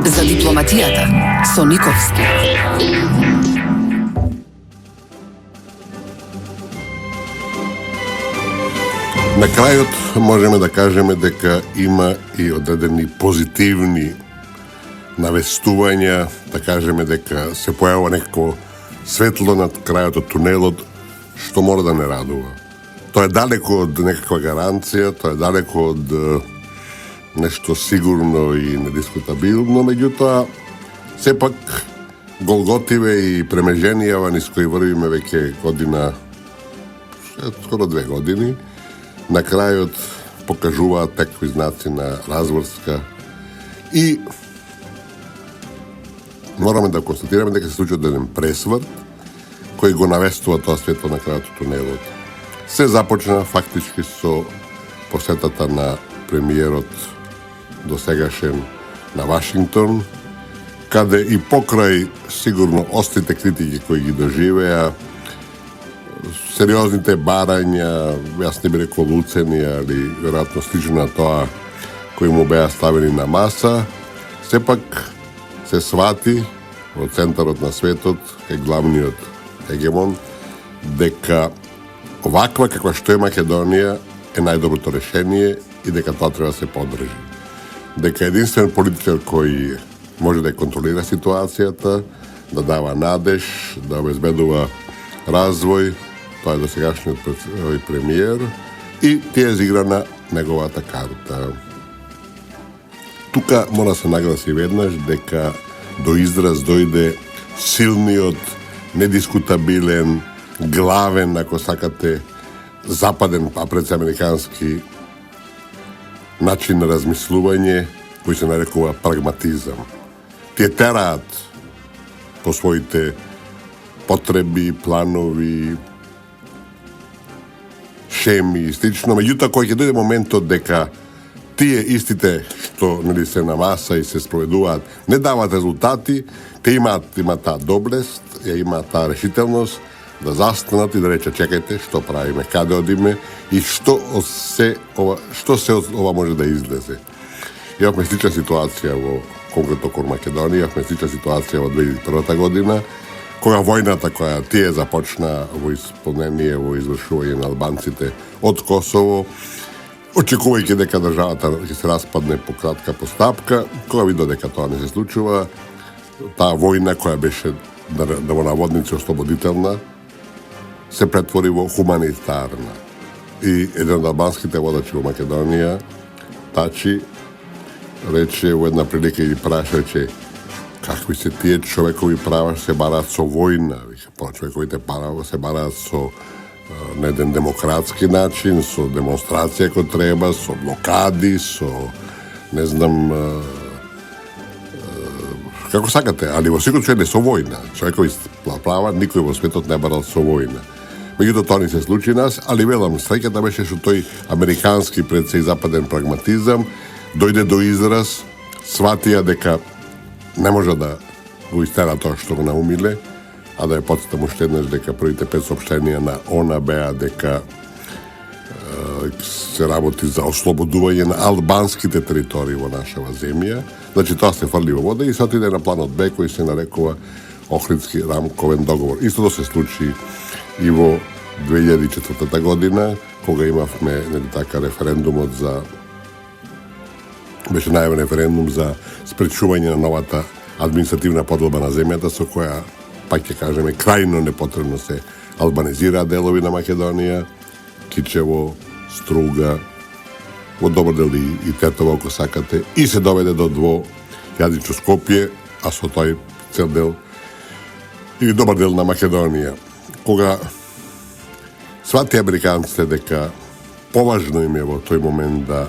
За дипломатијата со Никовски. На крајот можеме да кажеме дека има и одредени позитивни навестувања, да кажеме дека се појавува некако светло над крајот од тунелот, што мора да не радува. Тоа е далеко од некаква гаранција, тоа е далеко од нешто сигурно и недискутабилно, меѓутоа сепак голготиве и премеженијава низ кои врвиме веќе година, скоро 2 години, на крајот покажуваат такви знаци на разврска и мораме да констатираме дека се случи одреден пресврт кој го навестува тоа светло на крајот од тунелот. Се започна фактички со посетата на премиерот досегашен на Вашингтон, каде и покрај сигурно острите критики кои ги доживеа, сериозните барања, јас не би рекол уцени, али веројатно слично на тоа кои му беа ставени на маса, сепак се свати во центарот на светот, кај главниот егемон, дека оваква каква што е Македонија е најдоброто решение и дека тоа треба да се поддржи. Дека единствен политичар кој може да ја контролира ситуацијата, да дава надеж, да обезбедува развој, тоа е досегашниот премиер и тие изиграна неговата карта. Тука мора се нагласи веднаш дека до израз дојде силниот, недискутабилен, главен, ако сакате, западен, а пред се американски начин на размислување, кој се нарекува прагматизам. Тие тераат по своите потреби, планови, шеми и слично, меѓутоа кој ќе дојде моментот дека тие истите што нели се на маса и се спроведуваат не даваат резултати, те имаат таа доблест, имаат таа решителност да застанат и да речат чекајте што правиме, каде одиме и што се од ова може да излезе. Имавме слична ситуација во конкретно кон Македонија, имавме слична ситуација во 2001 година, кога војната која тие започна во исполнение, во извршување на албанците од Косово, очекувајќи дека државата ќе се распадне по кратка постапка, кога видо дека тоа не се случува, таа војна која беше да во наводници ослободителна, се претвори во хуманитарна. И еден од албанските водачи во Македонија, Тачи, рече во една прилика и праша, рече, какви се тие човекови права се бараат со војна, човековите права се бараат со на еден демократски начин, со демонстрација кој треба, со блокади, со не знам како сакате, али во секој случај не со војна. Човекови права никој во светот не барал со војна. Меѓутоа тоа не се случи нас, али велам, среќата беше што тој американски пред се и западен прагматизам дојде до израз, сватија дека не може да го истера тоа што го наумиле, а да ја подсетам уште еднаш дека првите 5 соопштенија на ОНА беа дека се работи за ослободување на албанските територии во нашава земја. Значи тоа се фрли во вода и се отиде на планот Б кој се нарекува Охридски рамковен договор. Истото се случи и во 2004 година, кога имавме референдумот за беше најавен референдум за спречување на новата административна поделба на земјата, со која, пак ќе кажеме, крајно непотребно се албанизираат делови на Македонија, Кичево, Струга, во добар дел и Тетово, ако сакате, и се доведе до двојазично Скопје, а со тој цел дел или добар дел на Македонија. Кога свати американците дека поважно им е во тој момент да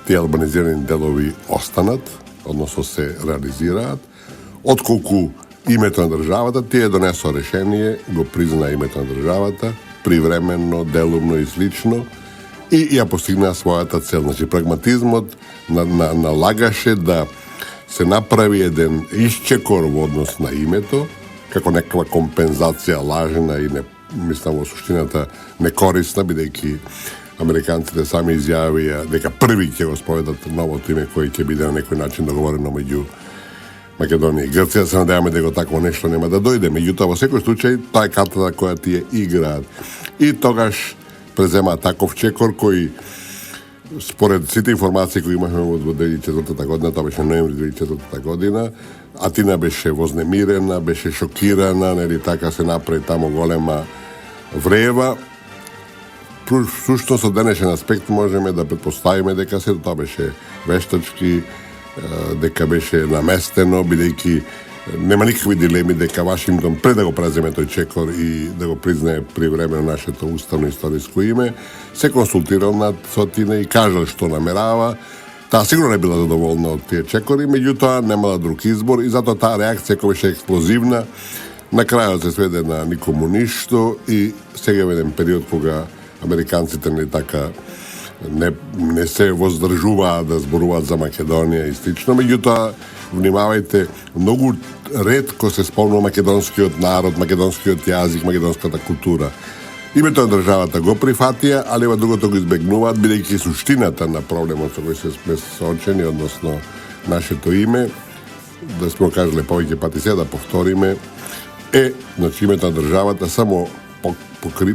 тие албанизирани делови останат, односно се реализираат, отколку името на државата, тие донесоа решение, го призна името на државата, привременно, делумно и слично, и ја постигнаа својата цел. Значи, прагматизмот налагаше да се направи еден исчекор во однос на името, како некаква компензација лажна и не, мислам во суштината некорисна, бидејќи Американците сами изјавија дека први ќе го споведат новото име кој ќе биде на некој начин договорено меѓу Македонија и Грција. Се надеваме дека такво нешто нема да дојде. Меѓутоа, во секој случај, тоа е картата која тие играат. И тогаш презема таков чекор кој, според сите информации кои имахме во 2004 година, тоа беше ноември 2004 година, Атина беше вознемирена, беше шокирана, нели така се направи тамо голема врева. Сушност од денешен аспект можеме да предпоставиме дека се тоа беше вештачки, дека беше наместено, бидејќи нема никакви дилеми дека Вашингтон пред да го преземе тој чекор и да го признае привремено нашето уставно историско име, се консултирал со Атина и кажал што намерава. Таа сигурно не била задоволна од тие чекори, меѓутоа немала друг избор и затоа таа реакција која беше експлозивна, на крајот се сведе на никому ништо и сега е еден период кога американците не така не се воздржуваат да зборуваат за Македонија и слично, меѓутоа внимавајте, многу ретко се спомнува македонскиот народ, македонскиот јазик, македонската култура. Името на државата го прифатија, али ова другото го избегнуваат, бидејќи суштината на проблемот со кој се сме соочени, односно нашето име, да сме кажале повеќе пати сега да повториме, значи името на државата само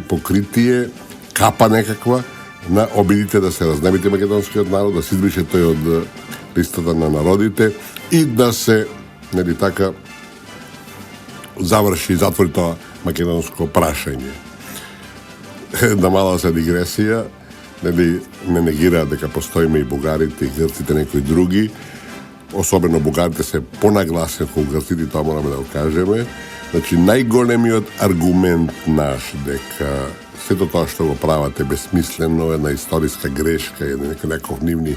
покритие, капа некаква на обидите да се разнемите македонскиот народ, да се избрише тој од листата на народите и да се, нели така, заврши, затвори тоа македонско прашање. Една мала се дигресија, нели не негираат дека постоиме и бугарите и грците, некои други, особено бугарите се понагласени кога грците, тоа мораме да го кажеме. Значи, најголемиот аргумент наш дека сето тоа што го прават е безсмислено, една историска грешка, некој нивни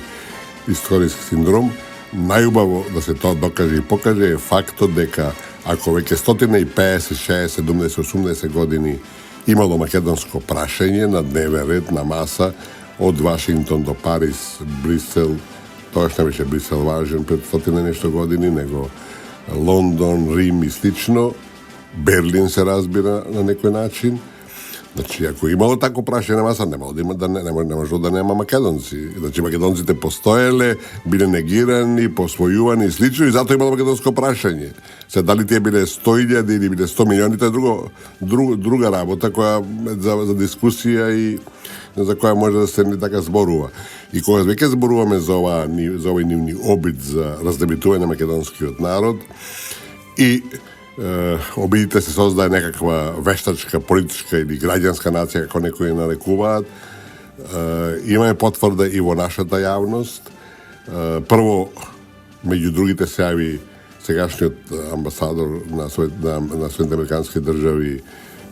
историски синдром, најубаво да се тоа докаже и покаже е фактот дека ако веќе 150, 60, 70, 80 години имало македонско прашање на дневен ред, на маса, од Вашингтон до Париз, Брисел, тоа што беше Брисел важен пред 100 нешто години, него Лондон, Рим и слично, Берлин се разбира на некој начин. Значи, ако имало тако прашање на маса, не можело да нема македонци. Значи, македонците постоеле, биле негирани, посвојувани и слично, и затоа имало македонско прашање. Се дали тие биле 100.000 или биле 100 милиони, тоа е друга работа која за дискусија и за која може да се така зборува. И кога веќе зборуваме за овој нивни обид за раздебитување на македонскиот народ и обидите се создае некаква вештачка, политичка или граѓанска нација, како некои нарекуваат, имаме потврда и во нашата јавност. Прво, меѓу другите се јави сегашниот амбасадор на Соединетите американски држави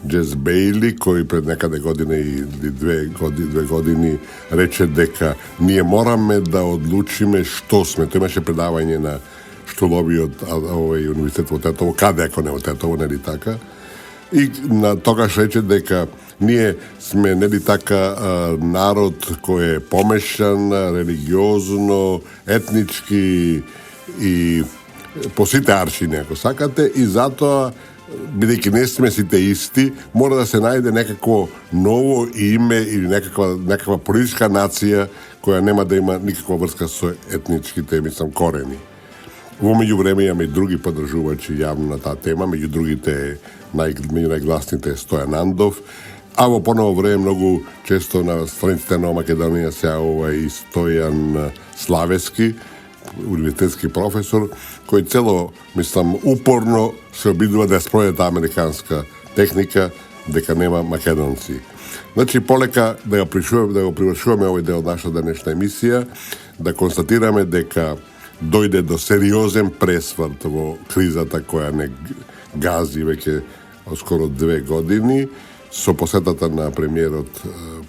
Джес Бейли, кој пред некаде година или две години рече дека ние мораме да одлучиме што сме. Тој имаше предавање на штуловиот универзитет во Тетово, каде ако не во Тетово, нели така. И на тогаш рече дека ние сме, нели така, народ кој е помешан религиозно, етнички и по сите аршини, ако сакате, и затоа, бидејќи не сме сите исти, мора да се најде некакво ново име или некаква политичка нација која нема да има никаква врска со етничките, корени. Во меѓувреме имаме и други поддржувачи јавно на таа тема, меѓу другите меѓу најгласните Стојан Андов, а во поново време многу често на страниците на Македонија се јавува и Стојан Славески, универзитетски професор, кој цело, упорно се обидува да спроведе таа американска техника дека нема македонци. Значи, полека да го привршуваме овој дел од нашата денешна емисија, да констатираме дека дојде до сериозен пресврт во кризата која не гази веќе скоро 2 години, со посетата на премиерот,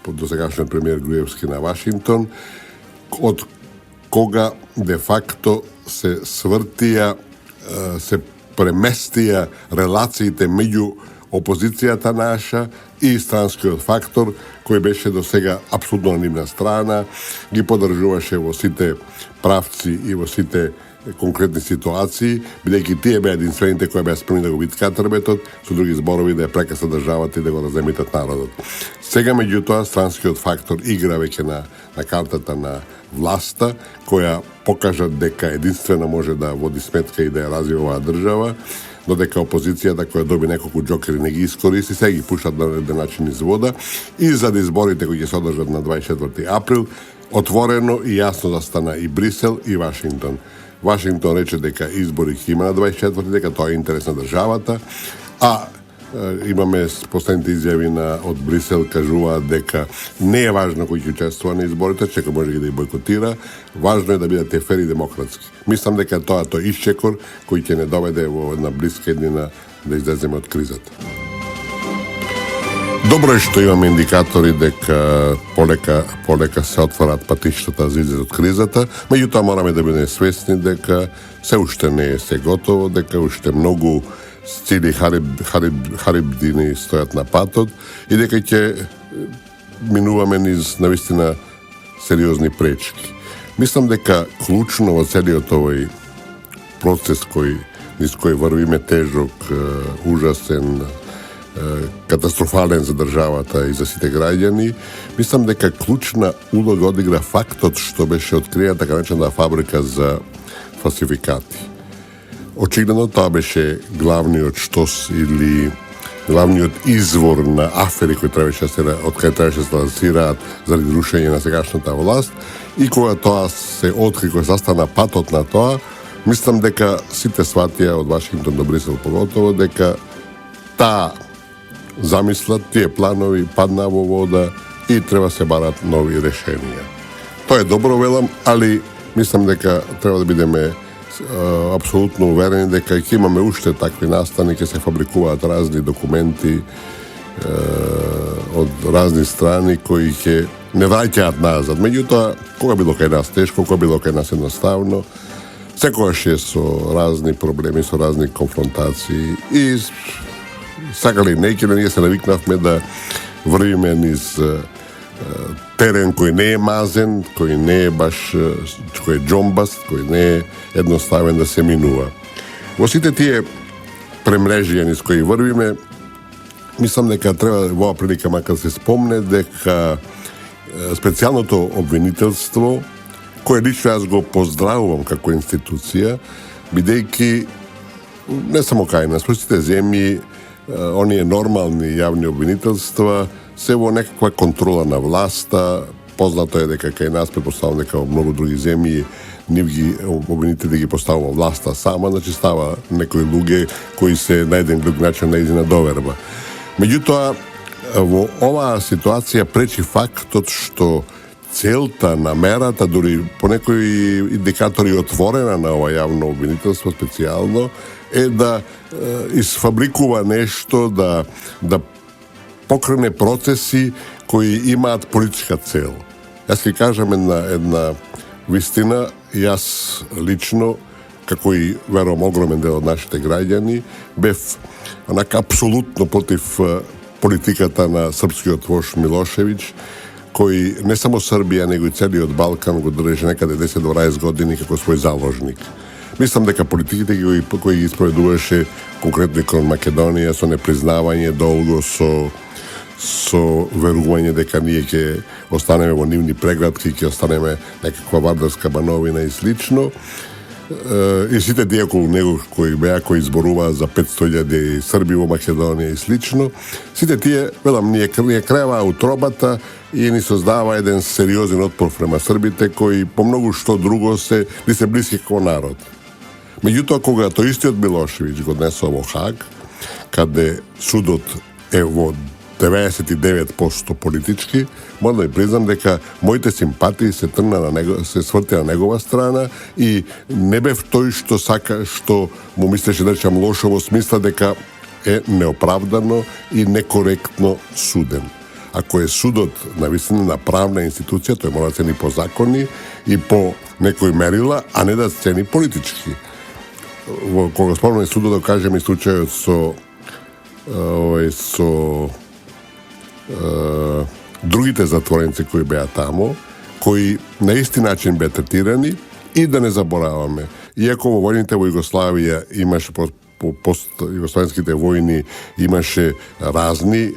досегашниот премиер Груевски на Вашингтон, од кога де факто се свртија, се преместија релациите меѓу опозицијата наша и странскиот фактор, кој беше до сега апсолутно на нивна страна, ги поддржуваше во сите правци и во сите конкретни ситуации, бидејќи тие беа единствените кои беа спремни да го видат катербетот, со други зборови да ја прекаса државата и да го раземитат народот. Сега, меѓутоа, странскиот фактор игра веќе на картата на власта, која покажа дека единствено може да води сметка и да ја развива оваа држава, додека опозицијата која доби неколку џокери не ги искористи, сега ги пуштат на еден начин из вода и за да изборите кои ќе се одржат на 24 април, отворено и јасно застана и Брисел и Вашингтон. Вашингтон рече дека избори ќе има на 24, дека тоа е интерес на државата, а имаме последните изјави од Брисел кажуваат дека не е важно кој ќе учествува на изборите, секој може да ги бойкотира, важно е да бидете фер и демократски. Мислам дека тоа е тој исчекор кој ќе не доведе во една блиска еднина да излеземе од кризата. Добро е што имаме индикатори дека полека се отварат патиштата за излез од кризата, меѓутоа мораме да бидеме свесни дека се уште не е се готово, дека уште многу цели харибдини стојат на патот и дека ќе минуваме низ навистина сериозни пречки. Мислам дека клучно во целиот овој процес низ кој врвиме тежок, ужасен, катастрофален за државата и за сите граѓани, мислам дека клучна улога одигра фактот што беше откриена така наречена фабрика за фалсификати. Очигледно тоа беше главниот штос или главниот извор на афери кои требаше да се лансираат заради рушење на сегашната власт и кога тоа се откри, кога застана патот на тоа, мислам дека сите сватија од Вашингтон до Брисел поготово дека таа замисла, тие планови падна во вода и треба се барат нови решенија. Тоа е добро, велам, али мислам дека треба да бидеме апсолутно уверени дека ќе имаме уште такви настани, ќе се фабрикуваат разни документи од разни страни кои ќе не враќаат назад. Меѓутоа, кога било кај нас тешко, кога било кај нас едноставно, секогаш е со разни проблеми, со разни конфронтации и сакали неќе, ние се навикнавме да врвиме низ терен кој не е мазен, кој не е баш, кој е џомбаст, кој не е едноставен да се минува. Во сите тие премрежија низ кои врвиме, мислам дека треба во оваа прилика макар се спомне дека специјалното обвинителство, кое лично јас го поздравувам како институција, бидејќи не само кај нас, во сите земји, оние нормални јавни обвинителства се во некаква контрола на власта. Познато е дека кај нас, предпоставам дека во многу други земји, нив ги обвинители ги поставува власта сама, значи става некои луѓе кои се на еден друг начин најдена доверба. Меѓутоа, во оваа ситуација пречи фактот што целта, намерата, дури по некои индикатори отворена на ова јавно обвинителство специјално, е да изфабрикува нешто, да покрене процеси кои имаат политичка цел. Јас ќе кажам една вистина, јас лично, како и верувам огромен дел од нашите граѓани, бев онака апсолутно против политиката на српскиот вожд Милошевиќ, кој не само Србија, него и целиот Балкан го држи некаде 10-12 години како свој заложник. Мислам дека политиките кои ги спроведуваше конкретно кон Македонија со непризнавање долго, со верување дека ние ќе останеме во нивни преградки, ќе останеме некаква вардарска бановина и слично, и сите тие околу него кои изборуваат за 500.000 Срби во Македонија и слично, сите тие, велам, ние крајава утробата и ни создава еден сериозен отпор према србите кои по многу што друго се блиски кон народ. Меѓутоа, кога тој истиот Милошевиќ го днесува во Хаг, каде судот е во 99% политички, мора да ја признам дека моите симпатии се свртија на негова страна и не бев тој што му мислеше да речам лошо во смисла дека е неоправдано и некоректно суден. Ако е судот навистина правна институција, тој мора да цени по закони и по некои мерила, а не да цени политички. Кога спомнам судот, да кажем и случајот со другите затвореници кои беа тамо, кои на исти начин беа третирани, и да не забораваме, иако во војните во Југославија имаше по пост-југославенските војни имаше разни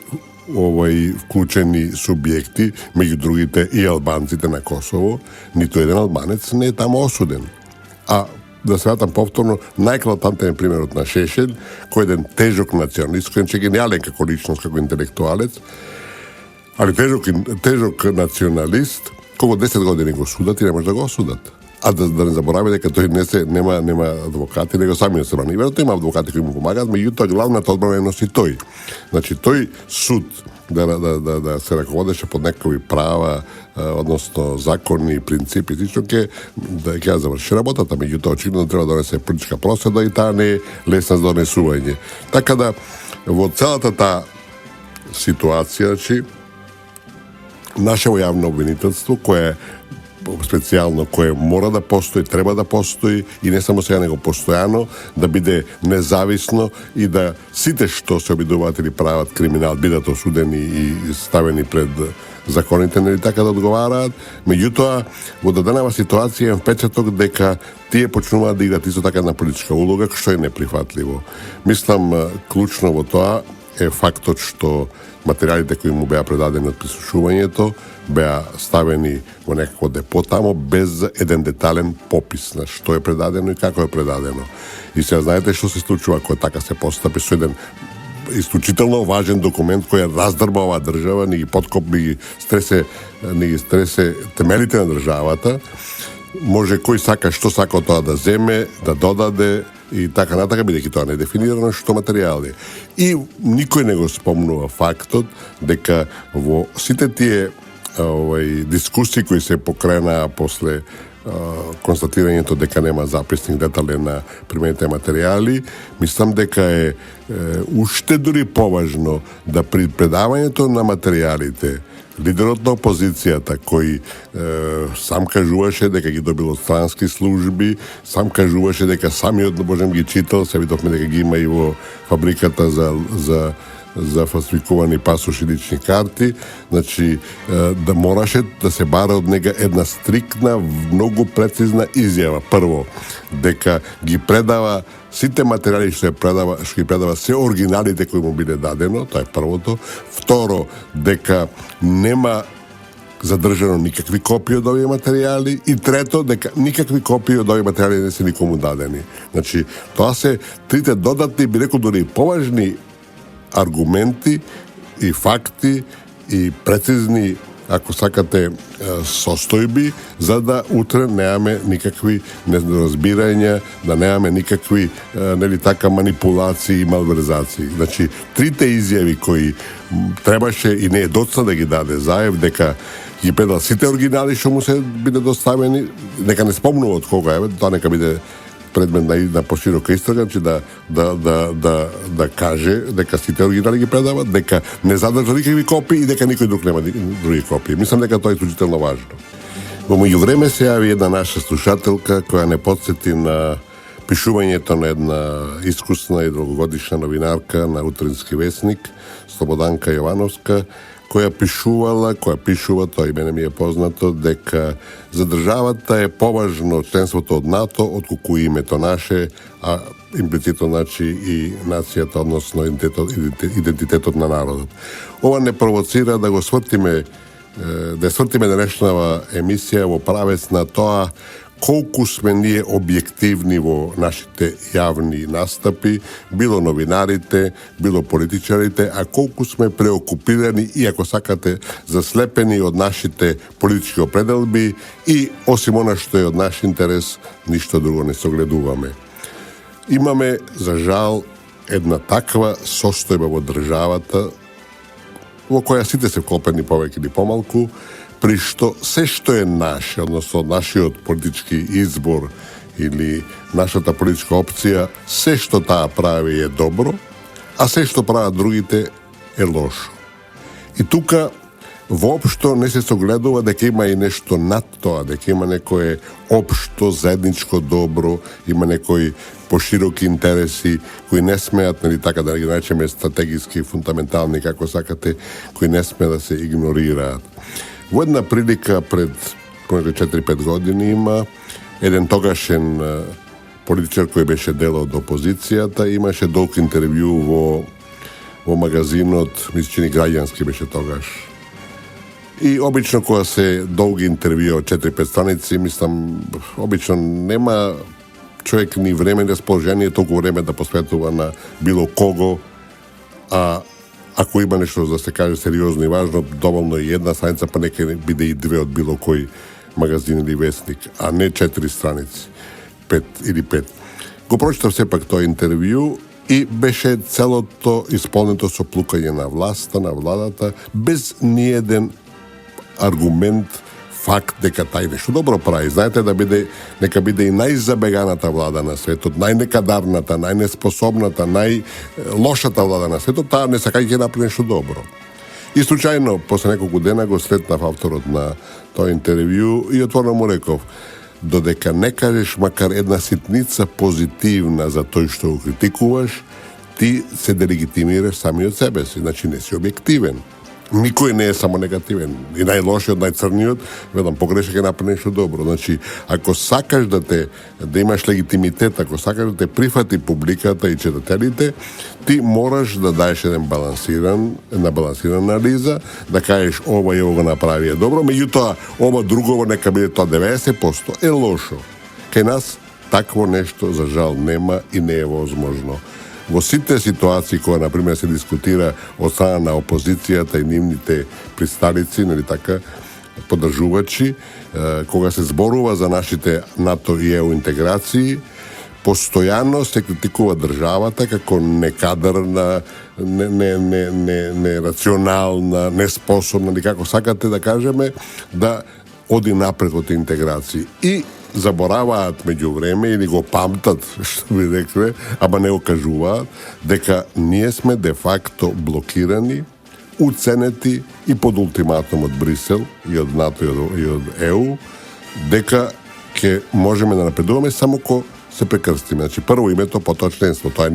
вклучени субјекти, меѓу другите и албанците на Косово, ниту еден албанец не е таму осуден. А да се вратам повторно, најклатантен е примерот на Шешел, кој е еден тежок националист, кој е гениален како личност, како интелектуалец, али тежок националист, кога 10 години го судат и не може да го осудат. А да не заборави дека тој нема адвокати, него сами се брани. Веројатно има адвокати кои му помагаат, меѓутоа главната одбрана носи тој. Значи тој суд да се раководеше под некои права, односно закони, принципи, сично ќе ја заврши работата, меѓутоа очигледно треба да донесе политичка проседа и таа не е лесна за донесување. Така да во целата таа ситуација, значи, нашето јавно обвинителство кое специјално кое мора да постои, треба да постои и не само сега него постојано, да биде независно и да сите што се обидуваат или прават криминал бидат осудени и ставени пред законите, нели така да одговараат. Меѓутоа, во даденава ситуација е впечаток дека тие почнуваат да играат исто така една политичка улога, што е неприфатливо. Мислам, клучно во тоа е фактот што материјалите кои му беа предадени од прислушувањето беа ставени во некако депо тамо без еден детален попис на што е предадено и како е предадено. И сега знаете што се случува кога така се постапи со еден исклучително важен документ кој раздрба оваа држава, ни ги стресе темелите на државата. Може кој сака што сака од тоа да земе, да додаде и така натака, бидејќи тоа не е дефинирано што материјали. И никој не го спомнува фактот дека во сите тие дискусии кои се покренаа после констатирањето дека нема записник детален на примените материјали, мислам дека е уште дури поважно да при предавањето на материјалите лидерот на опозицијата, кој сам кажуваше дека ги добил од странски служби, сам кажуваше дека самиот Божем ги читал, се видовме дека ги има и во фабриката за фалсификувани пасоши, лични карти, значи да мораше да се бара од нега една стриктна, многу прецизна изјава. Прво, дека ги предава сите материјали што ги предава се оригиналите кои му биде дадено, тоа е првото. Второ, дека нема задржано никакви копии од овие материјали и трето, дека никакви копии од овие материјали не се никому дадени. Значи, тоа се трите додатни, би рекол дури поважни аргументи и факти и прецизни, ако сакате, состојби, за да утре немаме никакви недоразбирања, да немаме никакви нели така манипулации и малверзации. Значи, трите изјави кои требаше и не е доцна да ги даде Заев, дека ги предал сите оригинали што му се биде доставени, нека не спомнува од кога е, тоа нека биде предмет на поширока истрага, че да каже дека сите оригинали ги предават, дека не задржа никакви копии и дека никој друг нема други копии. Мислам дека тоа е исклучително важно. Во меѓувреме се јави една наша слушателка која не потсети на пишувањето на една искусна и долгогодишна новинарка на Утрински весник, Слободанка Јовановска, која пишува, тоа и мене ми е познато, дека за државата е поважно членството од НАТО отколку името наше, а имплицитно значи и нацијата, односно идентитетот на народот. Ова не провоцира да го свртиме, да свртиме денешнава емисија во правец на тоа колку сме ние објективни во нашите јавни настапи, било новинарите, било политичарите, а колку сме преокупирани и, ако сакате, заслепени од нашите политички определби и, осим она што е од наш интерес, ништо друго не согледуваме. Имаме, за жал, една таква состојба во државата, во која сите се вклопени повеќе или помалку, при што се што е наше, односно нашиот политички избор или нашата политичка опција, се што таа прави е добро, а се што прават другите е лошо. И тука воопшто не се согледува дека има и нешто над тоа, дека има некое општо заедничко добро, има некои пошироки интереси кои не смеат, нели така да ги наречеме стратегиски, фундаментални, како сакате, кои не смеат да се игнорираат. Во една прилика пред 4-5 години има еден тогашен политичар кој беше дел од опозицијата, имаше долг интервју во магазинот, мисличи Граѓански беше тогаш. И обично кога се долги интервју од 4-5 страници, мислам, обично нема човек ни време, расположение, толку време да посветува на било кого, а ако има нешто да се каже сериозно и важно, доволно е една страница, па нека биде и две од било кој магазин или вестник, а не 4 страници, 5 или 5. Го прочитав сепак тој интервју и беше целото исполнето со плукање на власта, на владата, без ниеден аргумент, факт дека тај нешто добро прави. Знаете, нека биде и најзабеганата влада на светот, најнекадарната, најнеспособната, најлошата влада на светот, таа не сака ќе направи нешто добро. И случајно, после неколку дена го сретнав авторот на тој интервју и отворено му реков, додека не кажеш макар една ситница позитивна за тој што го критикуваш, ти се делегитимираш сами од себе си, значи не си објективен. Никој не е само негативен. И најлошиот, најцрниот, ведам, погреша ќе направи нешто добро. Значи, ако сакаш да имаш легитимитет, ако сакаш да те прифати публиката и читателите, ти мораш да даеш една балансирана анализа, да кажеш ова и ова направи е добро, меѓутоа ова друго нека биде тоа 90% е лошо. Кај нас такво нешто за жал нема и не е возможно. Во сите ситуации кога, например, се дискутира од страна на опозицијата и нивните присталици, нели така, поддржувачи, кога се зборува за нашите НАТО и ЕУ интеграции, постојано се критикува државата како некадарна, нерационална, неспособна, или како сакате да кажеме, да оди напред во тие интеграции. И забораваат меѓу време или го памтат, што би рекле, ама не го кажуваат, дека ние сме де факто блокирани, уценети и под ултиматум од Брисел и од НАТО и од ЕУ, дека ќе можеме да напредуваме само ко се прекрстиме. Значи, прво името, потоа членство. Тоа е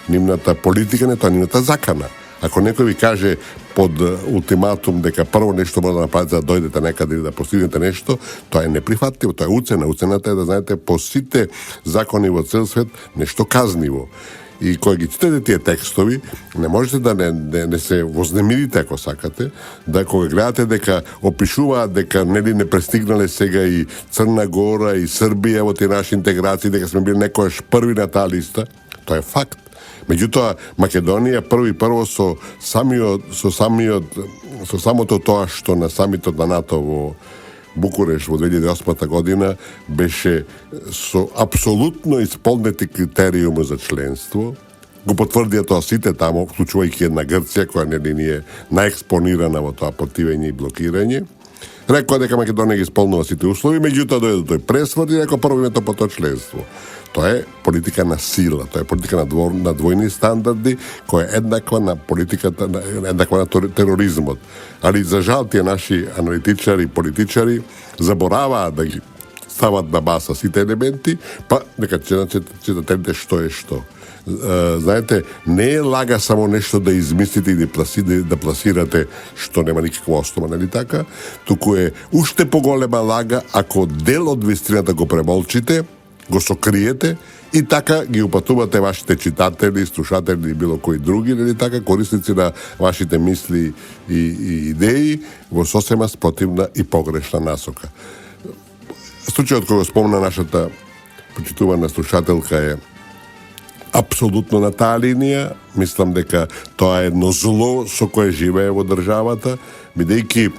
нивната политика, не тоа е нивната закана. Ако некој ви каже под ултиматум дека прво нешто мора да направите за да дојдете некаде или да постигнете нешто, тоа е неприфатливо, тоа е уцена. Уцената е да знаете по сите закони во цел свет нешто казниво. И кога ги читате тие текстови, не можете да не се вознемирите ако сакате, да кога гледате дека опишуваат дека нели не престигнале сега и Црна Гора и Србија во тие наши интеграции, дека сме били некојаш први на таа листа, тоа е факт. Меѓутоа, Македонија прво со самото тоа што на самитот на НАТО во Букуреш во 2008 година беше со апсолутно исполнети критериуми за членство. Го потврдија тоа сите тамо, вклучувајќи една Грција, која нели ни е најекспонирана во тоа противење и блокирање. Рекоа дека Македонија ги исполнува сите услови, меѓутоа дојде тој пресврт и рекоа прво името по тоа членство. Тоа е политика на сила, тоа е политика на двојни стандарди, која е еднаква на политиката, еднаква на тероризмот. Али за жал тие наши аналитичари и политичари забораваат да ги стават на баса сите елементи, па нека читателите што е што. Знаете, не е лага само нешто да измислите и да пласирате што нема никаква основа, нели така? Туку е уште поголема лага ако дел од вистината го премолчите, го сокриете и така ги упатувате вашите читатели, слушатели или било кои други, нели така, корисници на вашите мисли и идеи во сосема спротивна и погрешна насока. Случајот кој го спомна нашата почитувана слушателка е апсолутно на таа линија. Мислам дека тоа е едно зло со кое живее во државата, бидејќи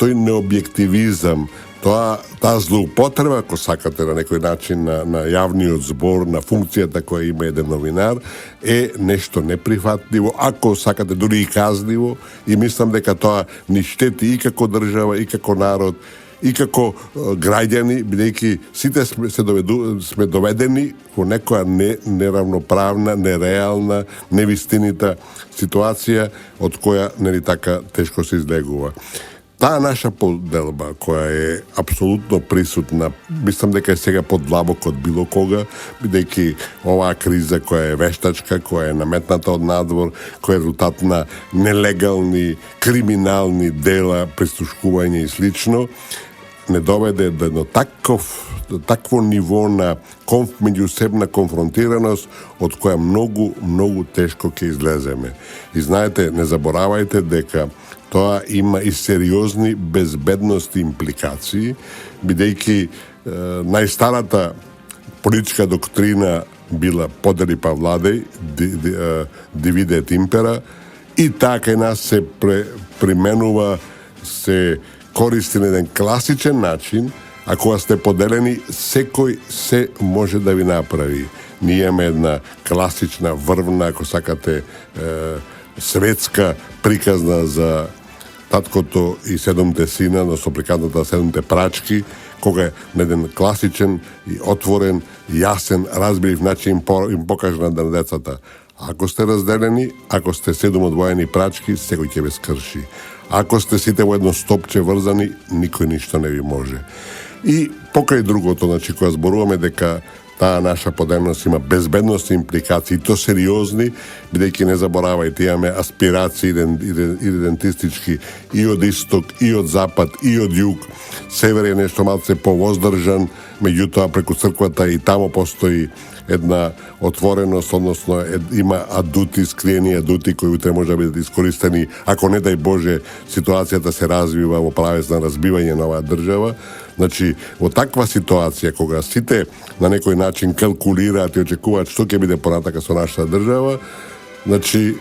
тој необјективизам, таа злоупотреба, ако сакате на некој начин на јавниот збор, на функцијата која има еден новинар, е нешто неприфатливо, ако сакате дури и казливо, и мислам дека тоа ни штети и како држава, и како народ, и како граѓани, бидејќи сите сме доведени во некоја неравноправна, нереална, невистинита ситуација од која нели така тешко се излегува. Таа наша поделба, која е апсолутно присутна, мислам дека е сега подлабоко од било кога, бидејќи оваа криза која е вештачка, која е наметната од надвор, која е резултат на нелегални, криминални дела, престушкување и слично, не доведе до такво ниво на меѓусебна конфронтираност од која многу тешко ќе излеземе. И знаете, не заборавајте дека тоа има и сериозни безбедности импликации, бидејќи најстарата политичка доктрина била подели па владеј, дивиде et импера, и така и нас се применува, се користи на еден класичен начин, а кога сте поделени, секој се може да ви направи. Ние имаме една класична, врвна, ако сакате, светска приказна за таткото и 7 сина, но со приканата 7 прачки, кога на еден класичен и отворен, јасен, разбирив начин им покажа на децата. Ако сте разделени, ако сте 7 одвоени прачки, секој ќе ве скрши. Ако сте сите во едно стопче врзани, никој ништо не ви може. И покрај другото, значи, кога зборуваме дека таа наша поделеност има безбедностни импликации, то сериозни, бидејќи не заборавајте, имаме аспирации идентистички и од исток, и од запад, и од југ. Север е нешто малце повоздржан, меѓутоа преку црквата и тамо постои една отвореност, односно има адути, скриени адути кои утре може да бидат искористени, ако не дај Боже ситуацијата се развива во правец на разбивање на оваа држава. Значи, во таква ситуација, кога сите на некој начин калкулираат и очекуваат што ќе биде понатака со нашата држава, значи,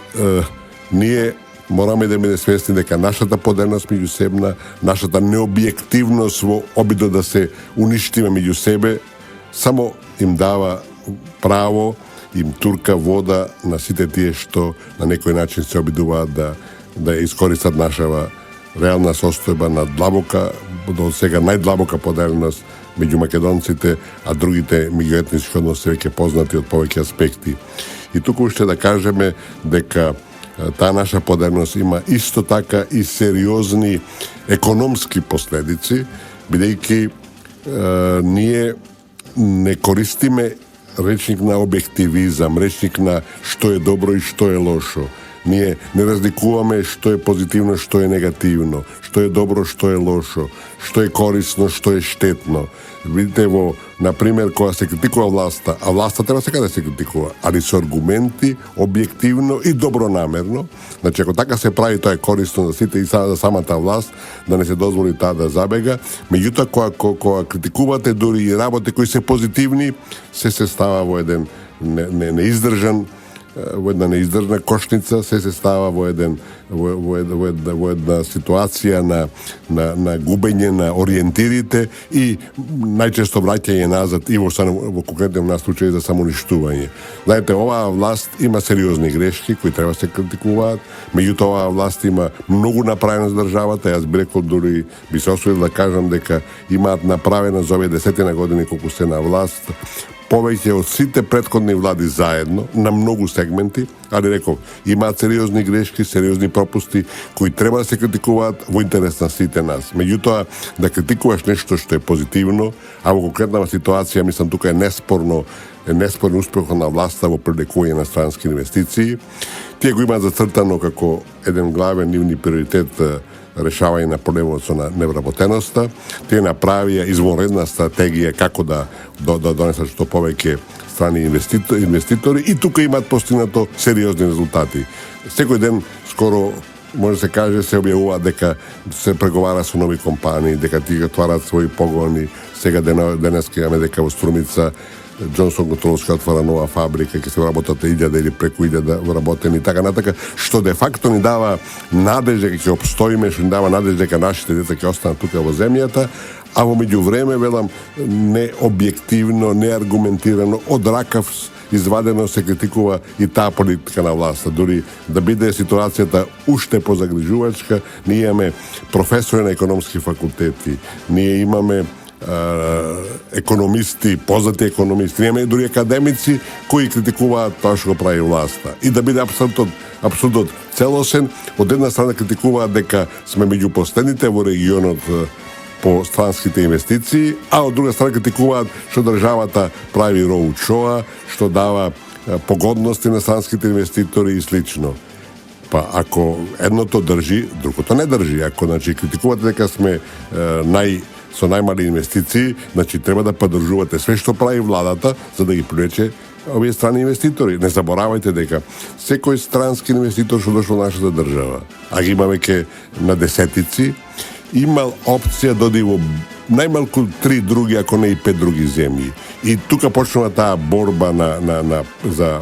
ние мораме да биде свесни дека нашата поделеност меѓусебна, нашата необјективност во обидот да се уништиме меѓу себе, само им дава право, им турка вода на сите тие што на некој начин се обидуваат да искористат нашава реална состојба на длабока, до сега најдлабока поделеност меѓу македонците, а другите меѓуетнички односи веќе познати од повеќе аспекти. И туку уште да кажеме дека таа наша поделеност има исто така и сериозни економски последици, бидејќи ние не користиме речник на објективизам, речник на што е добро и што е лошо. Ние не разликуваме што е позитивно, што е негативно, што е добро, што е лошо, што е корисно, што е штетно. Видите, например, кога се критикува власта, а власта треба сега да се критикува, али со аргументи, објективно и добронамерно. Значи, ако така се прави, тоа е корисно за сите и за самата власт, да не се дозволи таа да забега. Меѓутоа, кога критикувате дури и работи кои се позитивни, се става во еден неиздржан, во една неиздржна кошница, се става во една ситуација на губење на ориентирите и најчесто враќање назад и во конкретниот нас случај за самоуништување. Знаете, оваа власт има сериозни грешки кои треба се критикуваат, меѓутоа оваа власт има многу направено за државата. Јас би рекол, дури би се осудил да кажам дека имаат направено за овие 10 години колку се на власт повеќе од сите претходни влади заедно, на многу сегменти, али реков, имаат сериозни грешки, сериозни пропусти, кои треба да се критикуваат во интерес на сите нас. Меѓутоа, да критикуваш нешто што е позитивно, а во конкретна ситуација, мислам, тука е неспорно успехот на власта во привлекување на странски инвестиции. Тие го имаат зацртано како еден главен нивни приоритет решавање на проблемот со невработеноста. Тие направија извонредна стратегија како да донесат што повеќе страни инвеститори и тука имаат постигнато сериозни резултати. Секој ден скоро може се каже се објавува дека се преговара со нови компании, дека тие отварат своји погони. Сега денеска имаме дека во Струмица Джонсон Контролс ќе отвара нова фабрика, ќе се работат 1000 или преку 1000 вработени и така натака, што де факто ни дава надежда дека ќе обстоиме, што ни дава надежда дека нашите деца ќе останат тука во земјата, а во меѓувреме, велам, необјективно, неаргументирано, од ракав извадено се критикува и таа политика на власта. Дури да биде ситуацијата уште позагрижувачка, ние имаме професори на економски факултети, ние имаме економисти, познати економисти, имаме дури академици кои критикуваат тоа што го прави власта. И да биде абсолютно целосен, од една страна критикуваат дека сме меѓу последните во регионот по странските инвестиции, а од друга страна критикуваат што државата прави роуд-шоа, што дава погодности на странските инвеститори и слично. Па ако едното држи, другото не држи. Ако критикувате дека сме со најмали инвестиции, значи треба да поддржувате све што прави владата за да ги привлече овие страни инвеститори. Не заборавајте дека секој странски инвеститор што дошол во нашата држава, а ги има веќе на десетици, имал опција да оди во најмалку 3 други, ако не и 5 други земји. И тука почнува таа борба за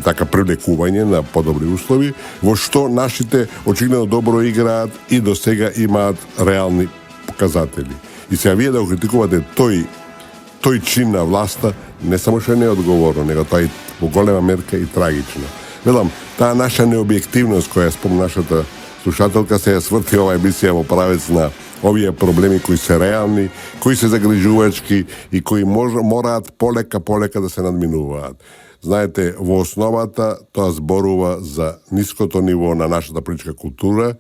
така привлекување на подобри услови, во што нашите очигледно добро играат и до сега имаат реални показатели. И сега вие да го критикувате тој чин на власта, не само што не е одговорно, него тоа е во голема мерка и трагично. Велам, таа наша необјективност која спомна нашата слушателка се ја сврти ова емисија во правец на овие проблеми кои се реални, кои се загрижувачки и кои мораат полека да се надминуваат. Знаете, во основата тоа зборува за ниското ниво на нашата политичка култура,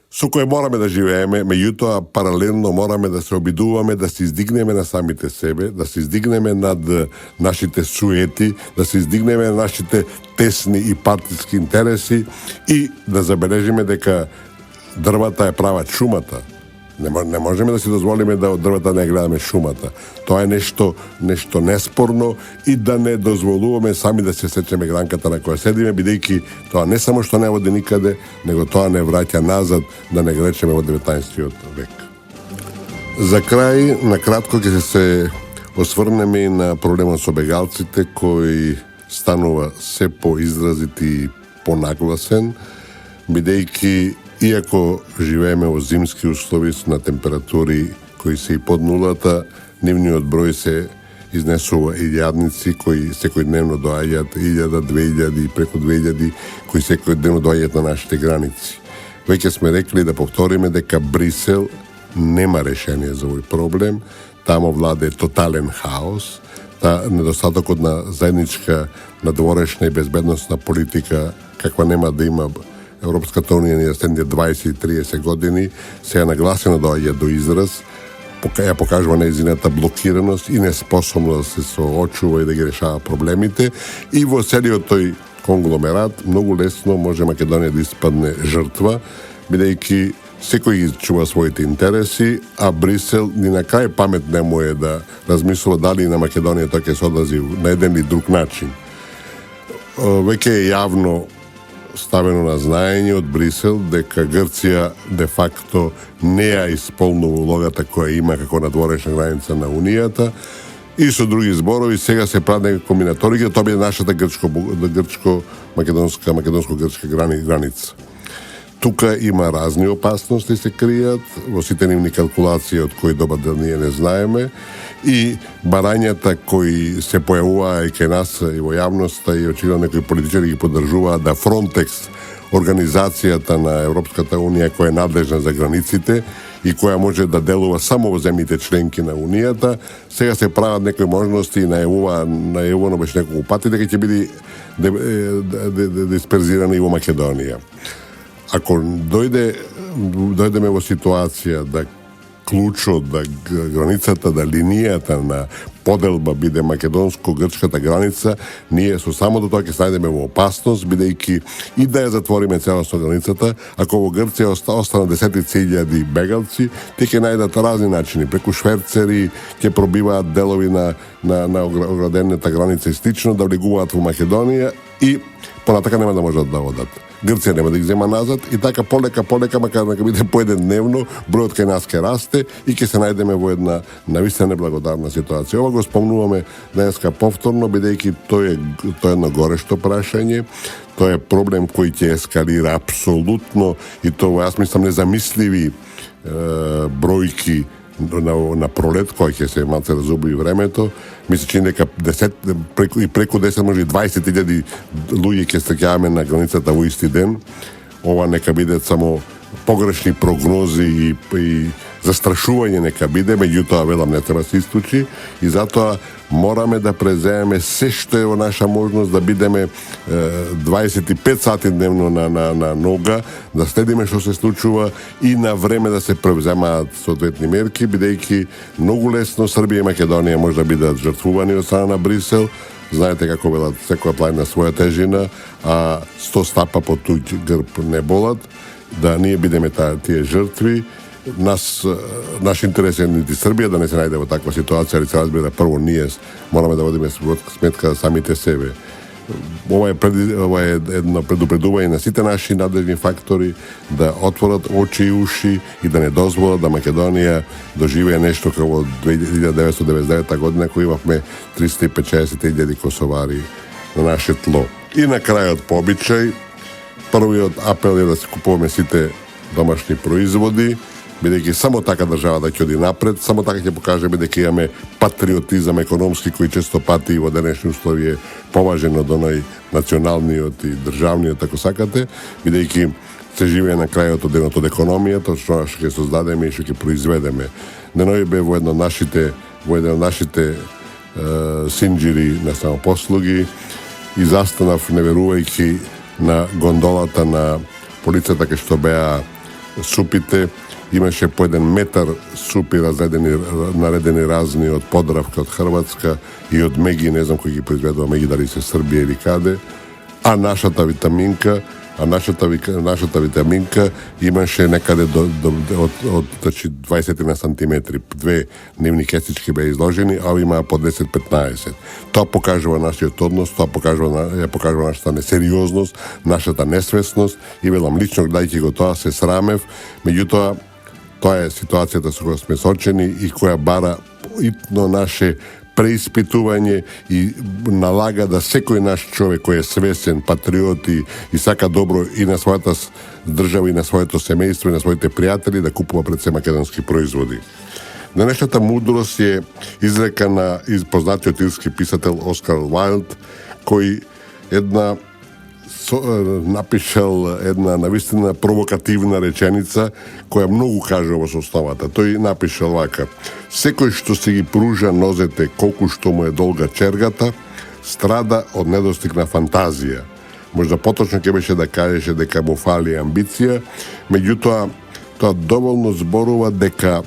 со кој мораме да живееме, меѓутоа паралелно мораме да се обидуваме да се издигнеме на самите себе, да се издигнеме над нашите суети, да се издигнеме на нашите тесни и партиски интереси и да забележиме дека дрвата е прават шумата. Не можеме да си дозволиме да од дрвата не гледаме шумата. Тоа е нешто неспорно и да не дозволуваме сами да се сечеме гранката на која седиме, бидејќи тоа не само што не води никаде, него тоа не враќа назад да не гречеме во 19 век. За крај, накратко ќе се осврнеме и на проблемот со бегалците кој станува се поизразит и понагласен, бидејќи иако живееме во зимски услови на температури кои се и под нулата, нивниот број се изнесува илјадници кои секојдневно доаѓаат 1000, 2000 и преку 2000 кои секојдневно доаѓаат на нашите граници. Веќе сме рекли да повториме дека Брисел нема решение за овој проблем, тамо владе тотален хаос, недостатокот на заедничка надворешна и безбедносна политика каква нема да има Европската унија ни следните 20-30 години се нагласено доаѓа до израз, ја покажува нејзината блокираност и неспособност да се соочува и да ги решава проблемите и во целиот тој конгломерат многу лесно може Македонија да испадне жртва, бидејќи секој ги чува своите интереси, а Брисел ни на крај памет не му е да размислува дали на Македонија тоа ќе се одрази на еден или друг начин. Веќе е јавно ставено на знаење од Брисел дека Грција де факто не ја исполнува улогата која има како надворешна граница на Унијата и со други зборови сега се прави нека комбинаторија, тоа биде нашата македонско-грчка граница. Тука има разни опасности се кријат, во сите нивни калкулации од кои добар дел ние не знаеме и барањата кои се појавуваа и кај нас и во јавноста и очигледно некои политичари ги поддржуваат да Фронтекс, организацијата на Европската унија која е надлежна за границите и која може да делува само во земјите членки на Унијата, сега се прават некои можности и најавувано беше неколку пати дека ќе биде дисперзирани и во Македонија. Ако дојдеме во ситуација да клучот, да границата, да линијата на поделба биде македонско-грчката граница, ние со самото тоа ќе се најдеме во опасност, бидејќи и да ја затвориме целосно границата, ако во Грција останат десетици илјади бегалци, те ќе најдат разни начини, преку шверцери, ќе пробиваат делови на оградената граница и слично, да влегуваат во Македонија и понатака нема да можат да одат. Грција нема да ги зема назад и така полека, макар да биде поедневно, бројот кај нас ќе расте и ќе се најдеме во една навистина неблагодарна ситуација. Ова го спомнуваме денеска повторно, бидејќи тоа е едно горешто прашање, тоа е проблем кој ќе ескалира апсолутно и тоа, јас мислам, незамисливи бројки на пролет, кој ќе се малце разубри времето. Мисля, че дека преку 10, може и 20,000 луѓе ќе стреќаваме на границата во исти ден. Ова нека бидат само погрешни прогнози и застрашување нека биде, меѓутоа велам не треба се исклучи и затоа мораме да преземеме се што е во наша можност да бидеме 25 сати дневно на нога, да следиме што се случува и на време да се превземаат соодветни мерки, бидејќи многу лесно Србија и Македонија може да бидат жртвувани од страна на Брисел. Знаете како велат, секоја плајна своја тежина, а 100 стапа по туѓ грб не болат, да ние бидеме тие жртви Naš interes je niti Srbija da ne se najde v takva situacija, ali se razbira prvo nije, moramo da vodimo smetka samite sebe. Ovo je jedno predupreduvanje na site naši nadležni faktori da otvorat oči i uši i da ne dozvola da Makedonija dožive nešto kao 1999. godina koji imamo 350.000 Kosovari na naše tlo. I na kraju od pobičaj, prvi od apel je da se kupujeme site domašnji proizvodi, бидејќи само така држава да ќе оди напред, само така ќе покажеме дека имаме патриотизам економски кој често пати во денешни услови е поважен од оној националниот и државниот, ако сакате, бидејќи се живее на крајот од денот од економијата, што ќе создадеме и што ќе произведеме. Деној бе во едно од нашите синџири на самопослуги и застанав неверувајќи на гондолата на полицата кај што беа супите. Имаше по 1 метар супи наредени разни од Подравка, од Хрватска и од Меги, не знам кој ги произведува Меги, дали се Србија или каде. А нашата витаминка имаше некаде од 20 на сантиметри. 2 дневни кесички беа изложени, а има по 10-15. Тоа покажува нашиот однос, тоа покажува нашата несериозност, нашата несвесност и велам лично гледајќи го тоа се срамев, меѓутоа тоа е ситуацијата со која сме сочени и која бара итно наше преиспитување и налага да секој наш човек кој е свесен, патриот и сака добро и на својата држава и на своето семејство и на своите пријатели да купува пред се македонски производи. Денешната мудрост е изрекана из познатиот ирски писател Оскар Вајлд, кој напишал една навистина провокативна реченица која многу кажува со основата. Тој напишал вака: секој што се ги пружа нозете колку што му е долга чергата, страда од недостиг на фантазија. Можда поточно ќе беше да кажеше дека му фали амбиција, меѓутоа тоа доволно зборува дека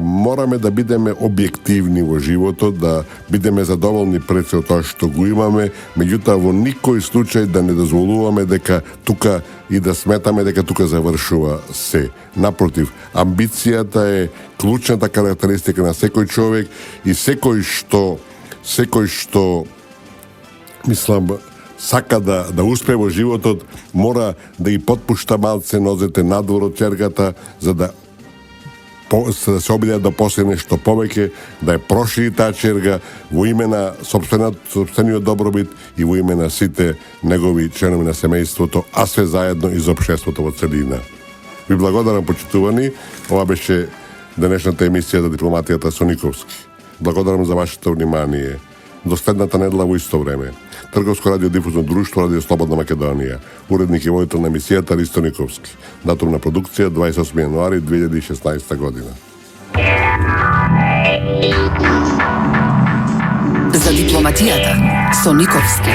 мораме да бидеме објективни во животот, да бидеме задоволни пред се од тоа што го имаме, меѓутоа во никој случај да не дозволуваме дека тука и да сметаме дека тука завршува се. Напротив, амбицијата е клучната карактеристика на секој човек и секој што мислам сака да успее во животот, мора да ги потпушта малце нозете надвор од чергата за да се обиде да постигне нешто повеќе, да ја прошири таа черга во име на сопствениот добробит и во име на сите негови членови на семејството, а све заедно и за општеството во целина. Ви благодарам, почитувани. Ова беше денешната емисија за дипломатијата со Никовски. Благодарам за вашето внимание. До следната недела во исто време. Трговско радиодифузно друштво Радио Слободна Македонија. Уредник и водител на емисијата Ристо Никовски. Датум на продукција 28 јануари 2016 година. За дипломатијата со Никовски.